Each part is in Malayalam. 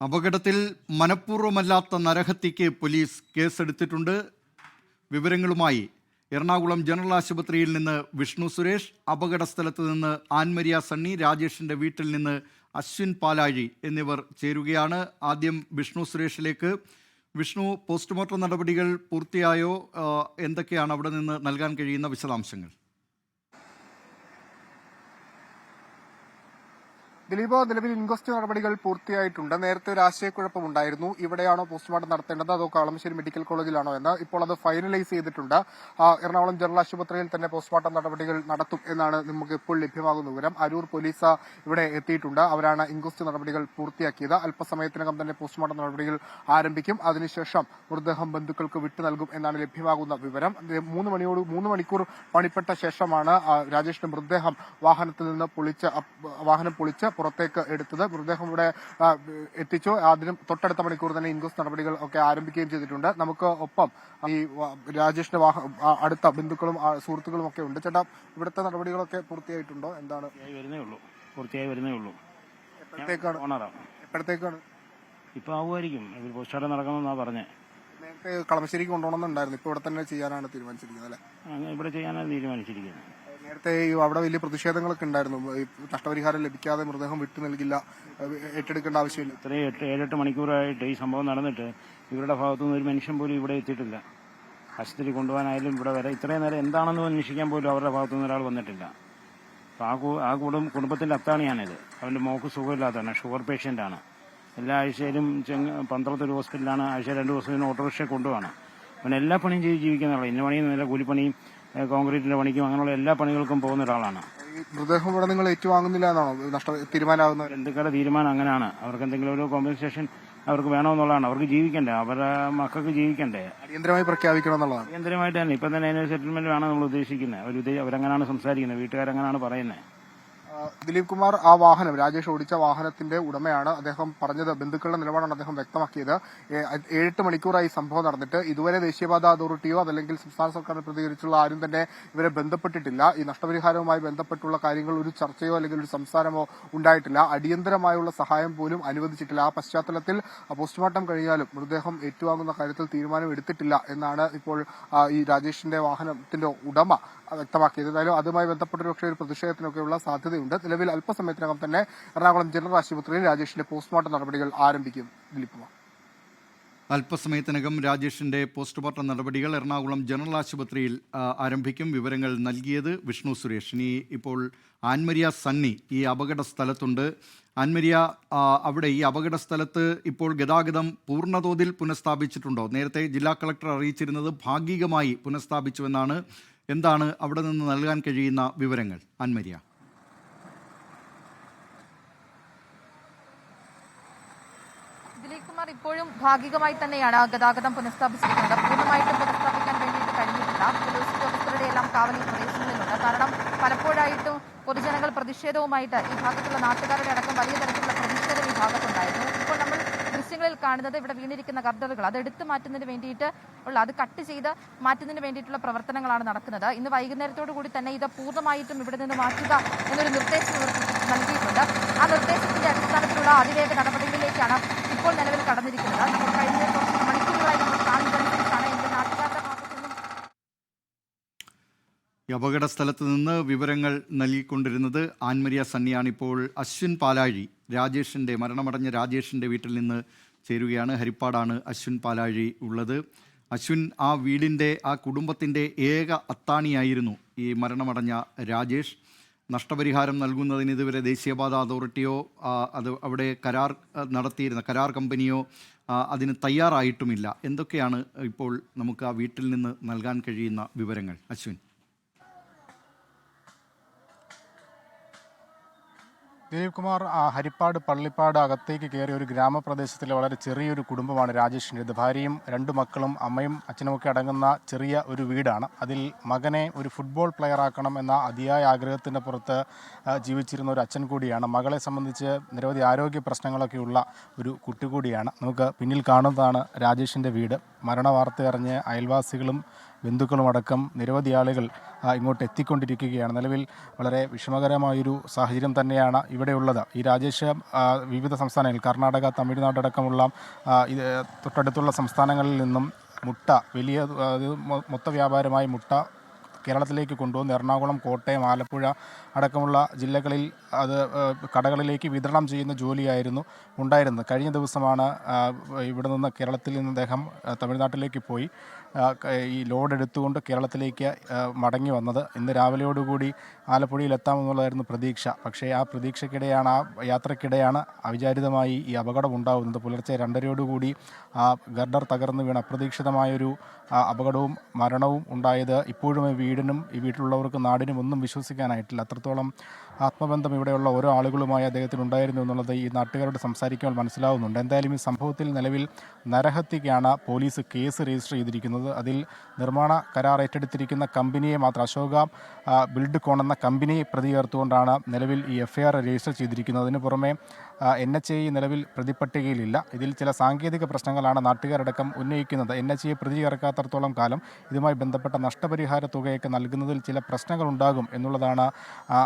അപകടത്തിൽ മനഃപൂർവ്വമല്ലാത്ത നരഹത്യയ്ക്ക് പോലീസ് കേസെടുത്തിട്ടുണ്ട്. വിവരങ്ങളുമായി എറണാകുളം ജനറൽ ആശുപത്രിയിൽ നിന്ന് വിഷ്ണു സുരേഷ്, അപകട സ്ഥലത്ത് നിന്ന് ആൻമരിയ സണ്ണി, രാജേഷിൻ്റെ വീട്ടിൽ നിന്ന് അശ്വിൻ പാലാഴി എന്നിവർ ചേരുകയാണ്. ആദ്യം വിഷ്ണു സുരേഷിലേക്ക്. വിഷ്ണു, പോസ്റ്റ്മോർട്ടം നടപടികൾ പൂർത്തിയായോ? എന്തൊക്കെയാണ് അവിടെ നിന്ന് നൽകാൻ കഴിയുന്ന വിശദാംശങ്ങൾ? ദിലീപ്, നിലവിൽ ഇൻക്വസ്റ്റ് നടപടികൾ പൂർത്തിയായിട്ടുണ്ട്. നേരത്തെ ഒരു ആശയക്കുഴപ്പമുണ്ടായിരുന്നു, ഇവിടെയാണോ പോസ്റ്റ്മോർട്ടം നടത്തേണ്ടത് അതോ കളമശ്ശേരി മെഡിക്കൽ കോളേജിലാണോ എന്ന്. ഇപ്പോൾ അത് ഫൈനലൈസ് ചെയ്തിട്ടുണ്ട്. എറണാകുളം ജനറൽ ആശുപത്രിയിൽ തന്നെ പോസ്റ്റ്മോർട്ടം നടപടികൾ നടത്തും എന്നാണ് നമുക്ക് ഇപ്പോൾ ലഭ്യമാകുന്ന വിവരം. അരൂർ പോലീസ് ഇവിടെ എത്തിയിട്ടുണ്ട്. അവരാണ് ഇൻക്വസ്റ്റ് നടപടികൾ പൂർത്തിയാക്കിയത്. അല്പസമയത്തിനകം തന്നെ പോസ്റ്റ്മോർട്ടം നടപടികൾ ആരംഭിക്കും. അതിനുശേഷം മൃതദേഹം ബന്ധുക്കൾക്ക് വിട്ടു നൽകും എന്നാണ് ലഭ്യമാകുന്ന വിവരം. 3 മണിക്കൂർ പണിപ്പെട്ട ശേഷമാണ് രാജേഷിന്റെ മൃതദേഹം വാഹനം പൊളിച്ച് പുറത്തേക്ക് എടുത്തത്. മൃതദേഹം ഇവിടെ എത്തിച്ചു. അതിനും തൊട്ടടുത്ത മണിക്കൂർ തന്നെ ഇൻക്വസ്റ്റ് നടപടികൾ ഒക്കെ ആരംഭിക്കുകയും ചെയ്തിട്ടുണ്ട്. നമുക്ക് ഒപ്പം ഈ രാജേഷിന്റെ അടുത്ത ബന്ധുക്കളും സുഹൃത്തുക്കളും ഒക്കെ ഉണ്ട്. ചേട്ടാ, ഇവിടുത്തെ നടപടികളൊക്കെ പൂർത്തിയായിട്ടുണ്ടോ? എന്താണ്? പൂർത്തിയായി വരുന്നേ ഉള്ളൂ. എപ്പോഴത്തേക്കാണ്? ഇപ്പൊ ആവുമായിരിക്കും. പോസ്റ്റ്മോർട്ടം നടക്കണമെന്നാ പറഞ്ഞേ. നേരത്തെ കളമശ്ശേരിക്ക് കൊണ്ടുപോകണമെന്നുണ്ടായിരുന്നു. ഇപ്പൊ ഇവിടെ തന്നെ ചെയ്യാനാണ് തീരുമാനിച്ചിരിക്കുന്നത് അല്ലേ? ഇവിടെ ചെയ്യാനാണ് തീരുമാനിച്ചിരിക്കുന്നത്. നേരത്തെ അവിടെ വലിയ പ്രതിഷേധങ്ങളൊക്കെ ഉണ്ടായിരുന്നു. നഷ്ടപരിഹാരം ലഭിക്കാതെ മൃതദേഹം വിട്ടു നൽകില്ല, ഏറ്റെടുക്കേണ്ട ആവശ്യമില്ല. ഇത്രയും 7-8 മണിക്കൂറായിട്ട് ഈ സംഭവം നടന്നിട്ട് ഇവരുടെ ഭാഗത്തുനിന്ന് ഒരു മനുഷ്യൻ പോലും ഇവിടെ എത്തിയിട്ടില്ല. ആശുപത്രി കൊണ്ടുപോകാനായാലും ഇവിടെ വരെ ഇത്രയും നേരം എന്താണെന്ന് അന്വേഷിക്കാൻ പോലും അവരുടെ ഭാഗത്തുനിന്ന് ഒരാൾ വന്നിട്ടില്ല. അപ്പോൾ ആ കുടുംബത്തിന്റെ അത്താണിയാണിത്. അവന്റെ മോക്ക് സുഖമില്ലാത്തതാണ്, ഷുഗർ പേഷ്യന്റാണ്. എല്ലാ ആഴ്ചയിലും പന്ത്രണ്ടൊരു ഹോസ്പിറ്റലാണ്. ആഴ്ച 2 ദിവസത്തിന് ഓട്ടോറിക്ഷ കൊണ്ടുപോകണം. അവൻ എല്ലാ പണിയും ചെയ്ത് ജീവിക്കുന്ന ഇന്ന പണിയും നല്ല കൂലിപ്പണിയും കോൺക്രീറ്റിന്റെ പണിക്കും അങ്ങനെയുള്ള എല്ലാ പണികൾക്കും പോകുന്ന ഒരാളാണ്. മൃതദേഹം ഇവിടെ നിങ്ങൾ ഏറ്റുവാങ്ങുന്നില്ല എന്നാണോ തീരുമാനമാകുന്നത്? ബന്ധുക്കളുടെ തീരുമാനം അങ്ങനെയാണ്. അവർക്ക് എന്തെങ്കിലും ഒരു കോമ്പൻസേഷൻ അവർക്ക് വേണമെന്നുള്ളതാണ്. അവർക്ക് ജീവിക്കണ്ടേ, അവരുടെ മക്കൾക്ക് ജീവിക്കണ്ടേ. അടിയന്തരമായി പ്രഖ്യാപിക്കണം എന്നുള്ളതാണ്. അടിയന്തരമായിട്ട് തന്നെ ഇപ്പം തന്നെ അതിന് സെറ്റിൽമെന്റ് ആണ് നമ്മൾ ഉദ്ദേശിക്കുന്നത്. അവരങ്ങനെയാണ് സംസാരിക്കുന്നത്, വീട്ടുകാരങ്ങനെയാണ് പറയുന്നത്. ദിലീപ് കുമാർ ആ വാഹനം, രാജേഷ് ഓടിച്ച വാഹനത്തിന്റെ ഉടമയാണ്. അദ്ദേഹം പറഞ്ഞത്, ബന്ധുക്കളുടെ നിലപാടാണ് അദ്ദേഹം വ്യക്തമാക്കിയത്. 7-8 മണിക്കൂറായി സംഭവം നടന്നിട്ട് ഇതുവരെ ദേശീയപാത അതോറിറ്റിയോ അതല്ലെങ്കിൽ സംസ്ഥാന സർക്കാരിനെ പ്രതികരിച്ചുള്ള ആരും തന്നെ ഇവരെ ബന്ധപ്പെട്ടിട്ടില്ല. ഈ നഷ്ടപരിഹാരവുമായി ബന്ധപ്പെട്ടുള്ള കാര്യങ്ങൾ ഒരു ചർച്ചയോ അല്ലെങ്കിൽ ഒരു സംസാരമോ ഉണ്ടായിട്ടില്ല. അടിയന്തരമായുള്ള സഹായം പോലും അനുവദിച്ചിട്ടില്ല. ആ പശ്ചാത്തലത്തിൽ പോസ്റ്റ്മോർട്ടം കഴിഞ്ഞാലും മൃതദേഹം ഏറ്റുവാങ്ങുന്ന കാര്യത്തിൽ തീരുമാനം എടുത്തിട്ടില്ല എന്നാണ് ഇപ്പോൾ ഈ രാജേഷിന്റെ വാഹനത്തിന്റെ ഉടമ വ്യക്തമാക്കിയത്. ഏതായാലും അതുമായി ബന്ധപ്പെട്ട ഒരു പ്രതിഷേധത്തിനൊക്കെയുള്ള സാധ്യതയുണ്ട്. നിലവിൽ അല്പസമയത്തിനകം തന്നെ എറണാകുളം ജനറൽ ആശുപത്രിയിൽ രാജേഷിന്റെ പോസ്റ്റ്മോർട്ടം നടപടികൾ ആരംഭിക്കും. ദിലീപ്, അല്പസമയത്തിനകം രാജേഷിന്റെ പോസ്റ്റ്മോർട്ടം നടപടികൾ എറണാകുളം ജനറൽ ആശുപത്രിയിൽ ആരംഭിക്കും. വിവരങ്ങൾ നൽകിയത് വിഷ്ണു സുരേഷ്. ഇനി ഇപ്പോൾ ആൻമരിയ സണ്ണി ഈ അപകട സ്ഥലത്തുണ്ട്. ആൻമരിയ, അവിടെ ഈ അപകട സ്ഥലത്ത് ഇപ്പോൾ ഗതാഗതം പൂർണ്ണതോതിൽ പുനഃസ്ഥാപിച്ചിട്ടുണ്ടോ? നേരത്തെ ജില്ലാ കളക്ടർ അറിയിച്ചിരുന്നത് ഭാഗികമായി പുനഃസ്ഥാപിച്ചുവെന്നാണ്. എന്താണ് അവിടെ നിന്ന് നൽകാൻ കഴിയുന്ന വിവരങ്ങൾ, ആൻമരിയ? ദിലീപ് കുമാർ, ഇപ്പോഴും ഭാഗികമായി തന്നെയാണ് ഗതാഗതം പുനഃസ്ഥാപിച്ചിരിക്കുന്നത്. പൂർണ്ണമായിട്ടും പുനഃസ്ഥാപിക്കാൻ വേണ്ടിയിട്ട് കഴിഞ്ഞിട്ടില്ല. പോലീസ് ഉദ്യോഗസ്ഥരുടെ എല്ലാം കാവൽ പ്രദേശങ്ങളിലുണ്ട്. കാരണം പലപ്പോഴായിട്ടും പൊതുജനങ്ങൾ പ്രതിഷേധവുമായിട്ട് ഈ ഭാഗത്തുള്ള നാട്ടുകാരുടെ അടക്കം വലിയ തരത്തിലുള്ള പ്രതിഷേധം ഈ ഭാഗത്തുണ്ടായിരുന്നു. ഇപ്പോൾ നമ്മൾ ദൃശ്യങ്ങളിൽ കാണുന്നത് ഇവിടെ വീണിരിക്കുന്ന ഗർഡറുകൾ അത് എടുത്തു മാറ്റുന്നതിന് വേണ്ടിയിട്ട് അത് കട്ട് ചെയ്ത് മാറ്റുന്നതിന് വേണ്ടിയിട്ടുള്ള പ്രവർത്തനങ്ങളാണ് നടക്കുന്നത്. ഇന്ന് വൈകുന്നേരത്തോടു കൂടി തന്നെ ഇത് പൂർണ്ണമായിട്ടും ഇവിടെ നിന്ന് മാറ്റുക എന്നൊരു നിർദ്ദേശം നൽകിയിട്ടുണ്ട്. ആ നിർദ്ദേശത്തിന്റെ അടിസ്ഥാനത്തിലുള്ള അതിവേഗ നടപടികളിലേക്കാണ് ഇപ്പോൾ നിലവിൽ കടന്നിരിക്കുന്നത്. നമ്മൾ കഴിഞ്ഞ കുറച്ച് മണിക്കൂറുകളായി നമ്മൾ കാണുന്നതനുസരിച്ചാണ് എന്റെ നാട്ടുകാരുടെ ഭാഗത്തുനിന്നും ഈ അപകട സ്ഥലത്ത് നിന്ന് വിവരങ്ങൾ നൽകിക്കൊണ്ടിരുന്നത് ആൻമരിയ സണ്ണിയാണ്. ഇപ്പോൾ അശ്വിൻ പാലാഴി, മരണമടഞ്ഞ രാജേഷിൻ്റെ വീട്ടിൽ നിന്ന് ചേരുകയാണ്. ഹരിപ്പാടാണ് അശ്വിൻ പാലാഴി ഉള്ളത്. അശ്വിൻ, ആ വീടിൻ്റെ, ആ കുടുംബത്തിൻ്റെ ഏക അത്താണിയായിരുന്നു ഈ മരണമടഞ്ഞ രാജേഷ്. നഷ്ടപരിഹാരം നൽകുന്നതിന് ഇതുവരെ ദേശീയപാത അതോറിറ്റിയോ അവിടെ കരാർ കമ്പനിയോ അതിന് തയ്യാറായിട്ടുമില്ല. എന്തൊക്കെയാണ് ഇപ്പോൾ നമുക്ക് ആ വീട്ടിൽ നിന്ന് നൽകാൻ കഴിയുന്ന വിവരങ്ങൾ, അശ്വിൻ? ദിലീപ് കുമാർ, ഹരിപ്പാട് പള്ളിപ്പാട് അകത്തേക്ക് കയറിയ ഒരു ഗ്രാമപ്രദേശത്തിലെ വളരെ ചെറിയൊരു കുടുംബമാണ് രാജേഷിൻ്റേത്. ഭാര്യയും 2 മക്കളും അമ്മയും അച്ഛനുമൊക്കെ അടങ്ങുന്ന ചെറിയ ഒരു വീടാണ്. അതിൽ മകനെ ഒരു ഫുട്ബോൾ പ്ലെയറാക്കണം എന്ന അതിയായ ആഗ്രഹത്തിൻ്റെ പുറത്ത് ജീവിച്ചിരുന്ന ഒരു അച്ഛൻ കൂടിയാണ്. മകളെ സംബന്ധിച്ച് നിരവധി ആരോഗ്യ പ്രശ്നങ്ങളൊക്കെയുള്ള ഒരു കുട്ടി കൂടിയാണ്. നമുക്ക് പിന്നിൽ കാണുന്നതാണ് രാജേഷിൻ്റെ വീട്. മരണവാർത്ത അറിഞ്ഞ് അയൽവാസികളും ബന്ധുക്കളും അടക്കം നിരവധി ആളുകൾ ഇങ്ങോട്ട് എത്തിക്കൊണ്ടിരിക്കുകയാണ്. നിലവിൽ വളരെ വിഷമകരമായൊരു സാഹചര്യം തന്നെയാണ് ഇവിടെയുള്ളത്. ഈ രാജേഷ് വിവിധ സംസ്ഥാനങ്ങൾ കർണാടക, തമിഴ്നാട് അടക്കമുള്ള തൊട്ടടുത്തുള്ള സംസ്ഥാനങ്ങളിൽ നിന്നും മുട്ട വലിയ മൊത്ത വ്യാപാരമായി മുട്ട കേരളത്തിലേക്ക് കൊണ്ടുവന്ന് എറണാകുളം, കോട്ടയം, ആലപ്പുഴ അടക്കമുള്ള ജില്ലകളിൽ അത് കടകളിലേക്ക് വിതരണം ചെയ്യുന്ന ജോലിയായിരുന്നു ഉണ്ടായിരുന്നത്. കഴിഞ്ഞ ദിവസമാണ് ഇവിടെ നിന്ന് കേരളത്തിൽ നിന്ന് അദ്ദേഹം തമിഴ്നാട്ടിലേക്ക് പോയി ഈ ലോഡ് എടുത്തുകൊണ്ട് കേരളത്തിലേക്ക് മടങ്ങി വന്നത്. ഇന്ന് രാവിലെയോടുകൂടി ആലപ്പുഴയിൽ എത്താമെന്നുള്ളതായിരുന്നു പ്രതീക്ഷ. പക്ഷേ ആ പ്രതീക്ഷയ്ക്കിടെയാണ്, ആ യാത്രക്കിടെയാണ് അവിചാരിതമായി ഈ അപകടം ഉണ്ടാകുന്നത്. പുലർച്ചെ 2:30 ആ ഗർഡർ തകർന്നു വീണ് അപ്രതീക്ഷിതമായൊരു അപകടവും മരണവും ഉണ്ടായത്. ഇപ്പോഴും ഈ വീടിനും ഈ വീട്ടിലുള്ളവർക്കും നാടിനും ഒന്നും വിശ്വസിക്കാനായിട്ടില്ല. അത്രത്തോളം ആത്മബന്ധം ഇവിടെയുള്ള ഓരോ ആളുകളുമായി അദ്ദേഹത്തിന് ഉണ്ടായിരുന്നു എന്നുള്ളത് ഈ നാട്ടുകാരോട് സംസാരിക്കുമ്പോൾ മനസ്സിലാവുന്നുണ്ട്. എന്തായാലും ഈ സംഭവത്തിൽ നിലവിൽ നരഹത്യക്കാണ് പോലീസ് കേസ് രജിസ്റ്റർ ചെയ്തിരിക്കുന്നത്. അതിൽ നിർമ്മാണ കരാർ ഏറ്റെടുത്തിരിക്കുന്ന കമ്പനിയെ മാത്രം, അശോക ബിൽഡ്കോൺ എന്ന കമ്പനിയെ പ്രതി ചേർത്തുകൊണ്ടാണ് നിലവിൽ ഈ FIR രജിസ്റ്റർ ചെയ്തിരിക്കുന്നത്. അതിന് പുറമെ NHI നിലവിൽ പ്രതിപട്ടികയിലില്ല. ഇതിൽ ചില സാങ്കേതിക പ്രശ്നങ്ങളാണ് നാട്ടുകാരടക്കം ഉന്നയിക്കുന്നത്. NHI പ്രതി ചേർക്കാത്തടത്തോളം കാലം ഇതുമായി ബന്ധപ്പെട്ട നഷ്ടപരിഹാര തുകയൊക്കെ നൽകുന്നതിൽ ചില പ്രശ്നങ്ങൾ ഉണ്ടാകും എന്നുള്ളതാണ്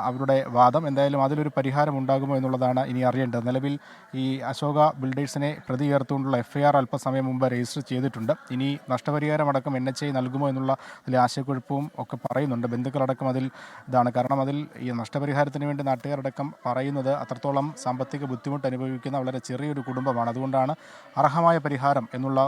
അവരുടെ വാദം. എന്തായാലും അതിലൊരു പരിഹാരം ഉണ്ടാകുമോ എന്നുള്ളതാണ് ഇനി അറിയേണ്ടത്. നിലവിൽ ഈ അശോക ബിൽഡേഴ്സിനെ പ്രതി ചേർത്തുകൊണ്ടുള്ള FIR അല്പസമയം മുമ്പ് രജിസ്റ്റർ ചെയ്തിട്ടുണ്ട്. ഇനി നഷ്ടപരിഹാരമടക്കം NHI നൽകുമോ എന്നുള്ള അതിൽ ആശയക്കുഴപ്പവും ഒക്കെ പറയുന്നുണ്ട്. ബന്ധുക്കളടക്കം അതിൽ ഇതാണ്. കാരണം അതിൽ ഈ നഷ്ടപരിഹാരത്തിന് വേണ്ടി നാട്ടുകാരടക്കം പറയുന്നത് അത്രത്തോളം സാമ്പത്തിക ബുദ്ധിമുട്ട് അനുഭവിക്കുന്ന വളരെ ചെറിയൊരു കുടുംബമാണ്. അതുകൊണ്ടാണ് അർഹമായ പരിഹാരം എന്നുള്ള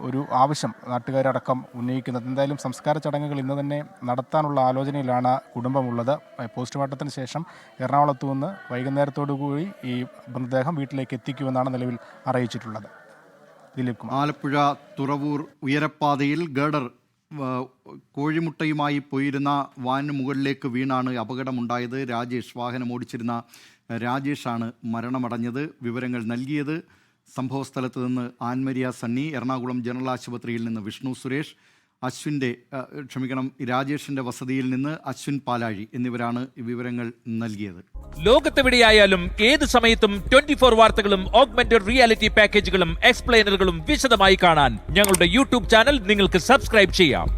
ഒരു ആവശ്യം നാട്ടുകാരടക്കം ഉന്നയിക്കുന്നത്. എന്തായാലും സംസ്കാര ചടങ്ങുകൾ ഇന്ന് തന്നെ നടത്താനുള്ള ആലോചനയിലാണ് കുടുംബമുള്ളത്. പോസ്റ്റ്മോർട്ടത്തിന് ശേഷം എറണാകുളത്തു നിന്ന് വൈകുന്നേരത്തോടുകൂടി ഈ മൃതദേഹം വീട്ടിലേക്ക് എത്തിക്കുമെന്നാണ് നിലവിൽ അറിയിച്ചിട്ടുള്ളത്. ദിലീപ് കുമാർ. ആലപ്പുഴ തുറവൂർ ഉയരപ്പാതയിൽ ഗർഡർ കോഴിമുട്ടയുമായി പോയിരുന്ന വാനിന് മുകളിലേക്ക് വീണാണ് അപകടമുണ്ടായത്. രാജേഷ്, വാഹനം ഓടിച്ചിരുന്ന രാജേഷാണ് മരണമടഞ്ഞത്. വിവരങ്ങൾ നൽകിയത് സംഭവസ്ഥലത്ത് നിന്ന് ആൻമരിയ സണ്ണി, എറണാകുളം ജനറൽ ആശുപത്രിയിൽ നിന്ന് വിഷ്ണു സുരേഷ്, രാജേഷിന്റെ വസതിയിൽ നിന്ന് അശ്വിൻ പാലാഴി എന്നിവരാണ് വിവരങ്ങൾ നൽകിയത്. ലോകത്തെവിടെയായാലും ഏത് സമയത്തും 24 വാർത്തകളും ഓഗ്മെന്റഡ് റിയാലിറ്റി പാക്കേജുകളും എക്സ്പ്ലെയിനറുകളും വിശദമായി കാണാൻ ഞങ്ങളുടെ YouTube ചാനൽ നിങ്ങൾക്ക് സബ്സ്ക്രൈബ് ചെയ്യാം.